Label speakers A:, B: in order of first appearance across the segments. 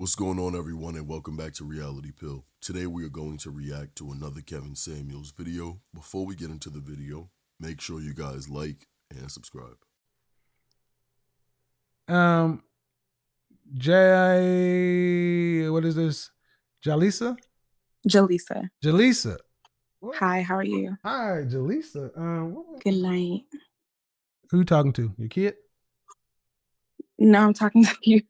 A: What's going on, everyone, and welcome back to Reality Pill. Today we are going to react to another Kevin Samuels video. Before we get into the video, make sure you guys like and subscribe.
B: What is this? Jalisa?
C: Jaleesa.
B: Jalisa.
C: What? Hi, how are you?
B: Hi, Jalisa.
C: Good night.
B: Who you talking to? Your kid?
C: No, I'm talking to you.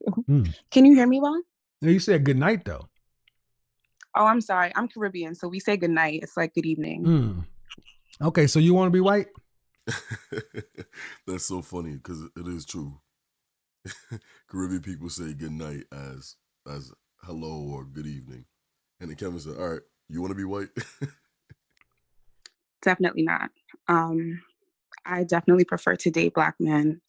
C: Can you hear me well?
B: No, you said good night, though.
C: Oh, I'm sorry. I'm Caribbean, so we say good night. It's like good evening.
B: Okay, so you want to be white?
A: That's so funny because it is true. Caribbean people say good night as hello or good evening. And then Kevin said, all right, you want to be white?
C: Definitely not. I definitely prefer to date Black men.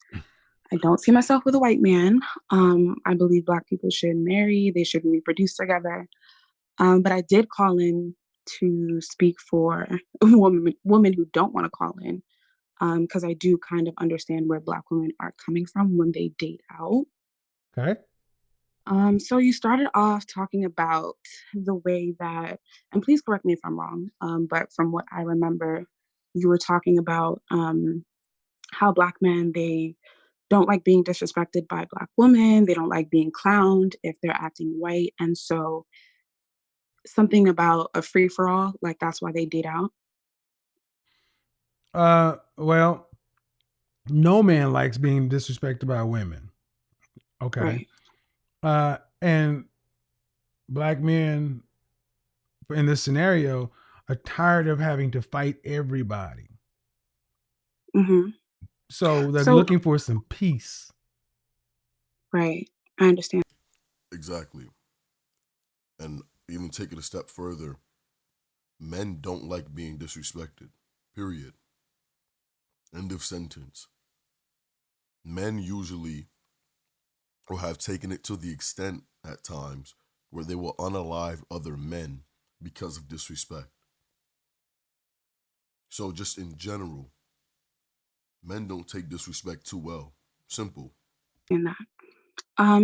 C: I don't see myself with a white man. I believe Black people should marry. They should reproduce together. But I did call in to speak for women who don't want to call in, because I do kind of understand where Black women are coming from when they date out.
B: Okay.
C: So you started off talking about the way that, and please correct me if I'm wrong, but from what I remember, you were talking about how Black men, they don't like being disrespected by Black women. They don't like being clowned if they're acting white. And so something about a free-for-all, like that's why they date out.
B: Well, no man likes being disrespected by women. Okay. Right. And Black men in this scenario are tired of having to fight everybody. So they're looking for some peace.
C: Right. I understand.
A: Exactly. And even take it a step further, men don't like being disrespected, period. End of sentence. Men usually or have taken it to the extent at times where they will unalive other men because of disrespect. So just in general, men don't take disrespect too well. Simple.
C: In that.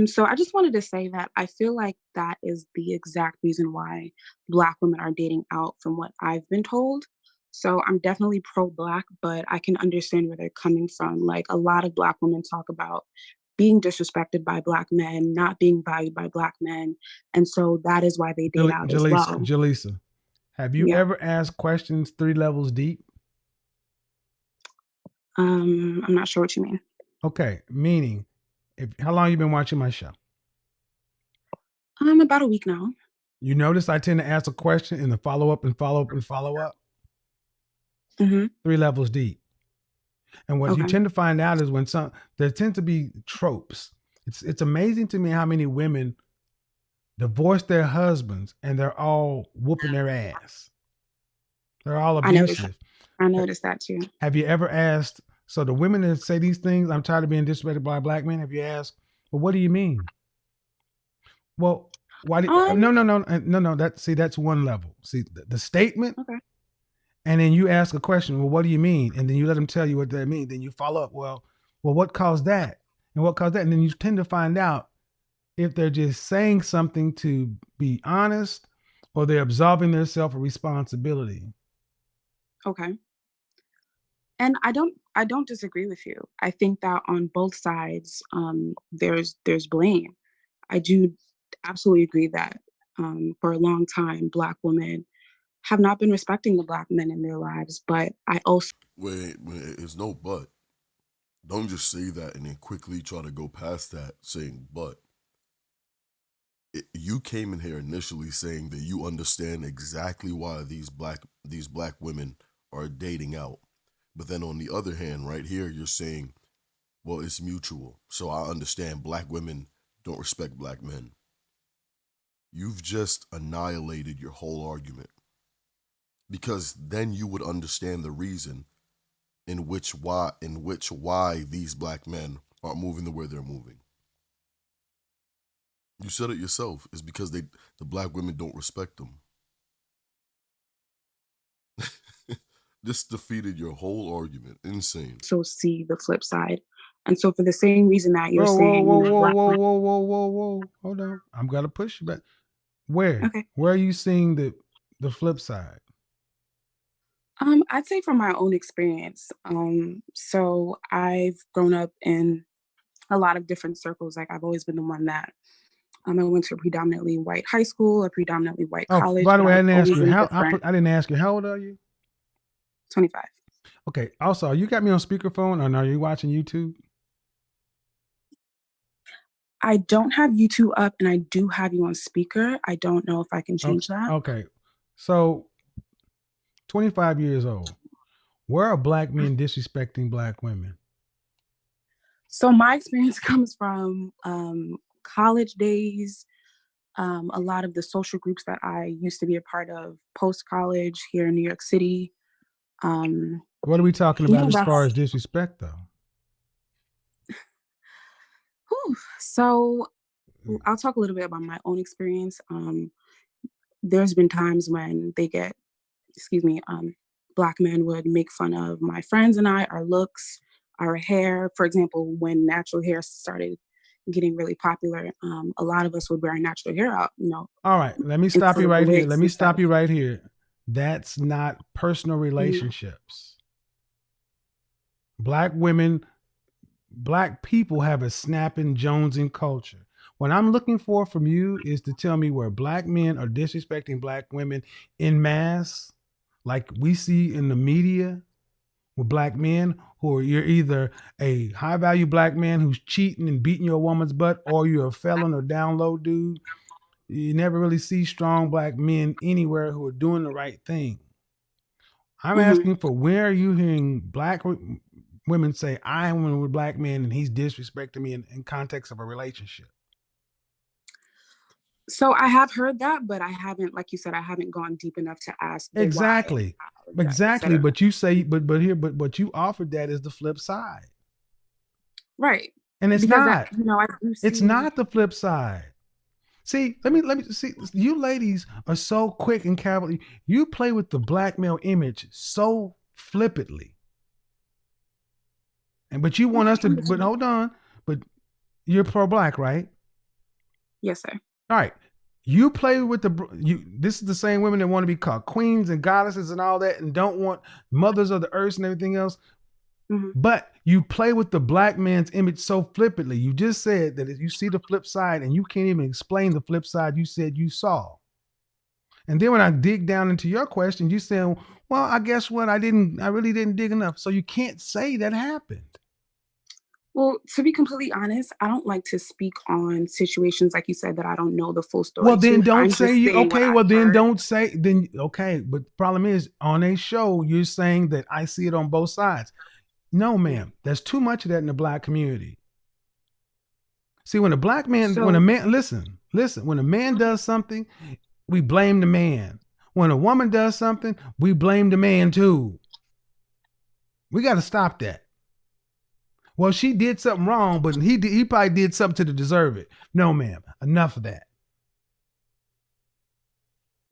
C: So I just wanted to say that I feel like that is the exact reason why Black women are dating out from what I've been told. So I'm definitely pro-Black, but I can understand where they're coming from. Like a lot of Black women talk about being disrespected by Black men, not being valued by Black men. And so that is why they date out as well.
B: Jalisa, have you ever asked questions 3 levels deep?
C: I'm not sure what you mean.
B: Okay, meaning, how long you been watching my show?
C: About a week now.
B: You notice I tend to ask a question and then follow up and follow up and follow up. 3 levels deep. And what you tend to find out is when there tend to be tropes. It's amazing to me how many women divorce their husbands and they're all whooping their ass. They're all abusive.
C: I noticed that too.
B: Have you ever asked, so the women that say these things, I'm tired of being disrespected by Black men, have you asked, well, what do you mean? Well, why do no, that's one level. See, the statement, and then you ask a question, well, what do you mean? And then you let them tell you what they mean. Then you follow up, well, what caused that? And what caused that? And then you tend to find out if they're just saying something to be honest or they're absolving themselves of responsibility.
C: Okay. And I don't disagree with you. I think that on both sides, there's blame. I do absolutely agree that for a long time, Black women have not been respecting the Black men in their lives. But I also
A: wait, it's no but. Don't just say that and then quickly try to go past that saying but. You came in here initially saying that you understand exactly why these black women are dating out. But then on the other hand, right here, you're saying, well, it's mutual. So I understand Black women don't respect Black men. You've just annihilated your whole argument. Because then you would understand the reason in which why these Black men are moving the way they're moving. You said it yourself. It's because the Black women don't respect them. This defeated your whole argument. Insane.
C: So see the flip side. And so for the same reason that you're
B: Whoa, whoa,
C: saying,
B: whoa,
C: you know,
B: whoa,
C: black
B: whoa,
C: women,
B: whoa, whoa, whoa, whoa. Hold on. I'm gonna push you back. Where?
C: okay.
B: Where are you seeing the flip side?
C: I'd say from my own experience. So I've grown up in a lot of different circles. Like I've always been the one that I went to a predominantly white high school, a predominantly white
B: Oh,
C: college,
B: by the
C: but
B: way,
C: I
B: I
C: was
B: didn't ask
C: always
B: you
C: in
B: how.
C: different
B: I didn't ask you how old are you?
C: 25.
B: Okay. Also, you got me on speakerphone, or are you watching YouTube?
C: I don't have YouTube up and I do have you on speaker. I don't know if I can
B: Oh,
C: change that.
B: okay. So, 25 years old. Where are black men disrespecting black women?
C: So my experience comes from college days, a lot of the social groups that I used to be a part of post college here in New York City. Um,
B: What are we talking
C: you
B: about
C: know,
B: as far
C: that's
B: as disrespect, though?
C: whew. So I'll talk a little bit about my own experience. There's been times when excuse me, black men would make fun of my friends and I, our looks, our hair. For example, when natural hair started getting really popular, a lot of us would wear our natural hair out, you know,
B: All right. Let me stop
C: instead
B: you
C: of the
B: right here. Let
C: wigs
B: me
C: and
B: stop
C: stuff.
B: you right here. That's not personal
C: Mhm.
B: relationships. Black women, black people have a snapping jonesing culture. What I'm looking for from you is to tell me where black men are disrespecting black women in mass, like we see in the media with black men who are you're either a high value black man who's cheating and beating your woman's butt, or you're a felon or down low dude. You never really see strong black men anywhere who are doing the right thing. I'm
C: Mhm.
B: asking for where are you hearing black women say, I am with black men and he's disrespecting me in context of a relationship?
C: So I have heard that, but I haven't, like you said, I haven't gone deep enough to ask the why and
B: Exactly.
C: how, et
B: Exactly.
C: cetera.
B: But you say, but here, but you offered that as the flip side.
C: Right.
B: And it's
C: Because that,
B: not.
C: you know, I do
B: It's
C: see.
B: not the flip side. See, let me see. You ladies are so quick and cavalier. You play with the black male image so flippantly, and but you want
C: Okay,
B: us to. But
C: understood.
B: hold on. But you're pro black, right?
C: Yes, sir.
B: All right. You play with you. This is the same women that want to be called queens and goddesses and all that, and don't want mothers of the earth and everything else.
C: Hmm.
B: But you play with the black man's image so flippantly. You just said that if you see the flip side, and you can't even explain the flip side you said you saw. And then when I dig down into your question, you say, well, I guess what? I really didn't dig enough. So you can't say that happened.
C: Well, to be completely honest, I don't like to speak on situations like you said that I don't know the full
B: Well,
C: story
B: then
C: to.
B: don't
C: I'm
B: say
C: just
B: you,
C: saying what
B: okay.
C: I've
B: Well, then
C: heard.
B: don't say, then, okay. But the problem is on a show, you're saying that I see it on both sides. No,
C: Yeah.
B: ma'am. There's too much of that in the black community. See, when a black man, when a
C: So,
B: man, listen, when a man does something, we blame the man. When a woman does something, we blame the man too. We got to stop that. Well, she did something wrong, but he probably did something to deserve it. No, ma'am. Enough of that.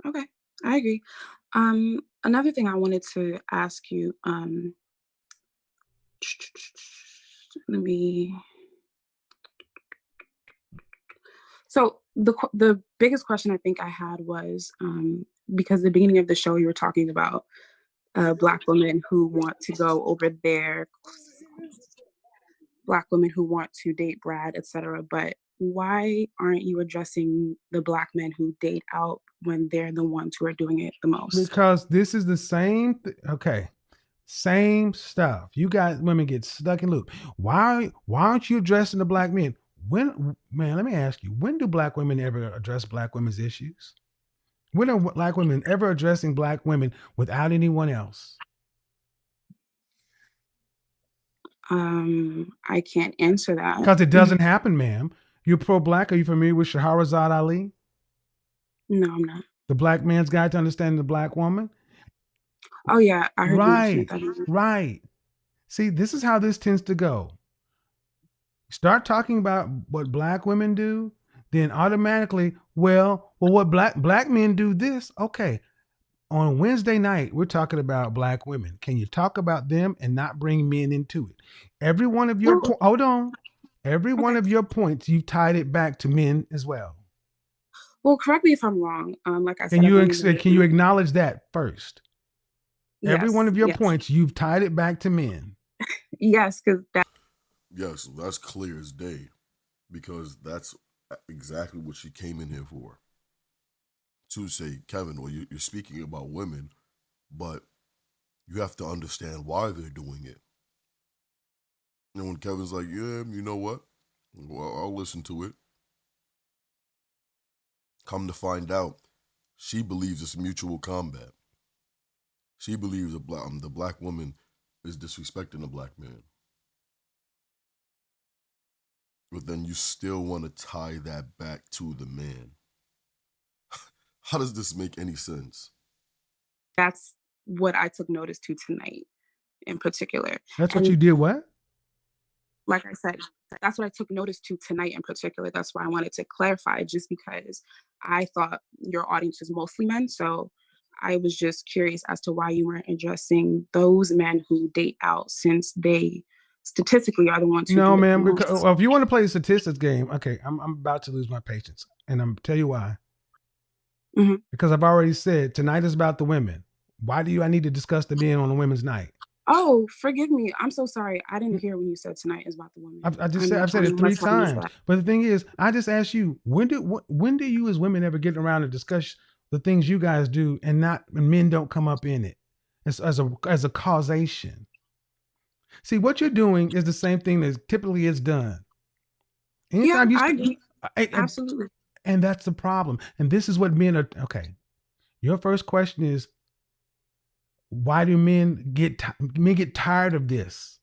C: okay, I agree. Another thing I wanted to ask you, let me. So the biggest question I think I had was because at the beginning of the show you were talking about black women who want to go over there, black women who want to date Brad, etc. But why aren't you addressing the black men who date out when they're the ones who are doing it the most?
B: Because this is the same. Okay, same stuff. You got women get stuck in loop. Why aren't you addressing the black men? When, man, let me ask you, when do black women ever address black women's issues? When are black women ever addressing black women without anyone else?
C: I can't answer that.
B: Because it doesn't happen, ma'am. You're pro black. Are you familiar with Shahrazad Ali?
C: No, I'm not.
B: The Black Man's Guide to Understanding the Black Woman?
C: Oh yeah, I heard you mention it.
B: Right,
C: That
B: right. See, this is how this tends to go. Start talking about what black women do, then automatically, well, what black men do this. Okay. On Wednesday night, we're talking about black women. Can you talk about them and not bring men into it? Every one of your hold on. Every one
C: Okay.
B: of your points, you tied it back to men as well.
C: Well, correct me if I'm wrong. Like I
B: Can
C: said, I've
B: you
C: only been
B: can you
C: listening.
B: acknowledge that first? Every one
C: Yes,
B: of your
C: yes,
B: points, you've tied it back to men.
C: yes, because that
A: Yes, that's clear as day because that's exactly what she came in here for. To say, Kevin, well, you're speaking about women, but you have to understand why they're doing it. And when Kevin's like, yeah, you know what? Well, I'll listen to it. Come to find out, she believes it's mutual combat. She believes the black woman is disrespecting the black man. But then you still want to tie that back to the man. How does this make any sense?
C: that's what I took notice to tonight in particular.
B: That's what
C: And
B: you did. What?
C: like I said, that's what I took notice to tonight in particular. That's why I wanted to clarify, just because I thought your audience was mostly men. So I was just curious as to why you weren't addressing those men who date out, since they statistically are the ones who
B: No,
C: do it the
B: man. Because
C: most.
B: well, if you want to play the statistics game, okay, I'm about to lose my patience, and I'm tell you why.
C: Mm-hmm.
B: Because I've already said tonight is about the women. Why do I need to discuss the men on a women's night?
C: Oh, forgive me. I'm so sorry. I didn't hear when you said tonight is about the women.
B: I've said
C: I
B: it 3
C: must have missed
B: times.
C: that.
B: But the thing is, I just asked you, when do you as women ever get around to discuss the things you guys do and men don't come up in it as a causation? See, what you're doing is the same thing that typically is done.
C: Yeah,
B: Anytime you
C: I
B: speak,
C: agree. Absolutely.
B: and that's the problem. And this is what men are okay. Your first question is, why do men get tired of this?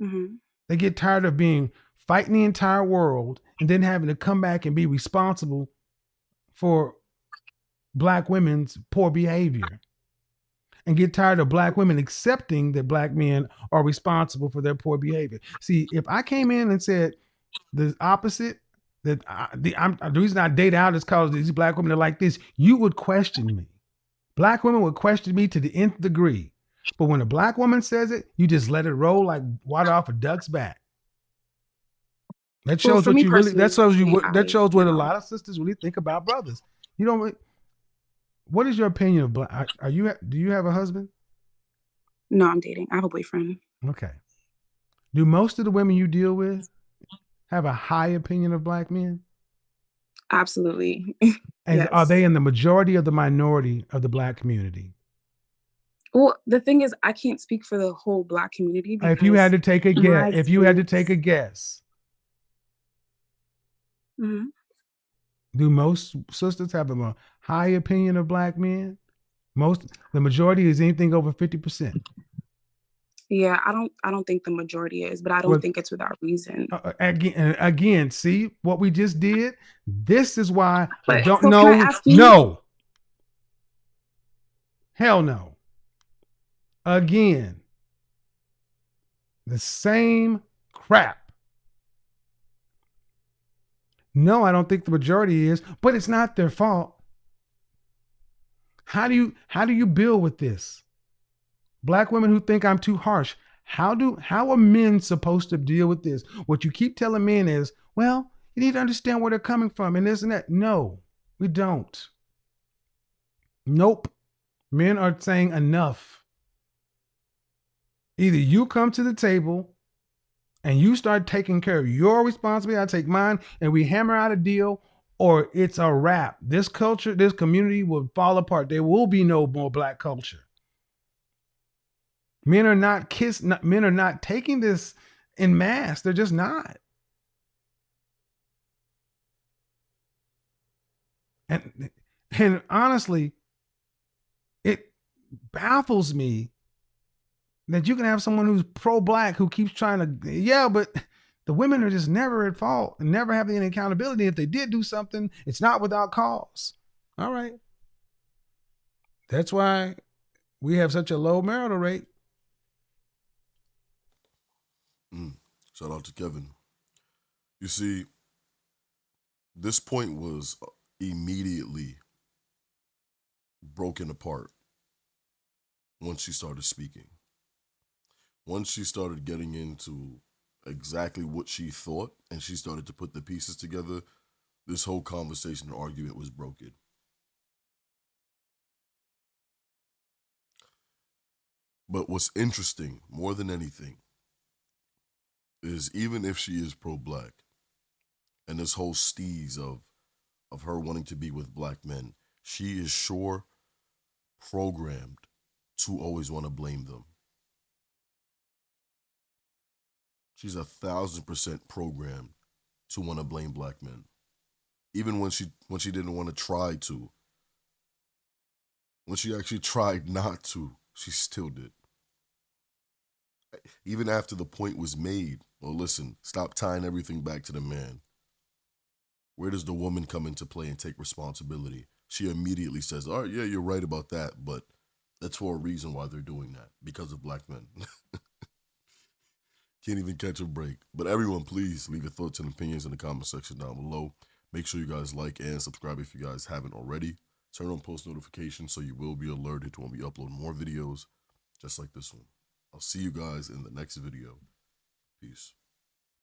C: Mm-hmm.
B: They get tired of being fighting the entire world and then having to come back and be responsible for black women's poor behavior, and get tired of black women accepting that black men are responsible for their poor behavior. See, if I came in and said the opposite, that the reason I date out is because these black women are like this, you would question me. Black women would question me to the nth degree. But when a black woman says it, you just let it roll like water off a duck's back. That
C: Well,
B: shows
C: for
B: what
C: me
B: you really. That
C: personally,
B: shows you what. That
C: I,
B: shows
C: you
B: what a
C: know,
B: lot of sisters really think about brothers. You know, what is your opinion of black? Are you? Do you have a husband?
C: no, I'm dating. I have a boyfriend.
B: Okay. Do most of the women you deal with have a high opinion of black men?
C: Absolutely.
B: And are
C: Yes.
B: they in the majority or the minority of the black community?
C: Well, the thing is, I can't speak for the whole black community
B: If you had
C: because
B: to take a guess,
C: my
B: if you had to take
C: experience.
B: a guess,
C: Mhm.
B: do most sisters have a high opinion of black men? The majority is anything over 50%.
C: Yeah, I don't think the majority is, but I don't
B: Well,
C: think it's without reason.
B: again, see what we just did? This is why I
C: But
B: don't
C: so can I
B: know.
C: ask you?
B: No, hell no. Again, the same crap. No, I don't think the majority is, but it's not their fault. How do you build with this? Black women who think I'm too harsh. How are men supposed to deal with this? What you keep telling men is, well, you need to understand where they're coming from and this and that. No, we don't. Nope. Men are saying enough. Either you come to the table and you start taking care of your responsibility, I take mine, and we hammer out a deal, or it's a wrap. This culture, this community will fall apart. There will be no more black culture. Men are not taking this in mass. They're just not. And and honestly, it baffles me that you can have someone who's pro-black who keeps trying to, yeah, but the women are just never at fault and never have any accountability. If they did do something, it's not without cause. All right. That's why we have such a low marital rate.
A: Shout out to Kevin. You see, this point was immediately broken apart once she started speaking. Once she started getting into exactly what she thought and she started to put the pieces together, this whole conversation and argument was broken. But what's interesting more than anything is even if she is pro-black and this whole steez of her wanting to be with black men, she is sure programmed to always want to blame them. She's 1,000% programmed to want to blame black men. Even when she didn't want to try to. When she actually tried not to, she still did. Even after the point was made, well, listen, stop tying everything back to the man. Where does the woman come into play and take responsibility? She immediately says, all right, yeah, you're right about that, but that's for a reason why they're doing that, because of black men. Can't even catch a break. But everyone, please leave your thoughts and opinions in the comment section down below. Make sure you guys like and subscribe if you guys haven't already. Turn on post notifications so you will be alerted when we upload more videos just like this one. I'll see you guys in the next video. Peace.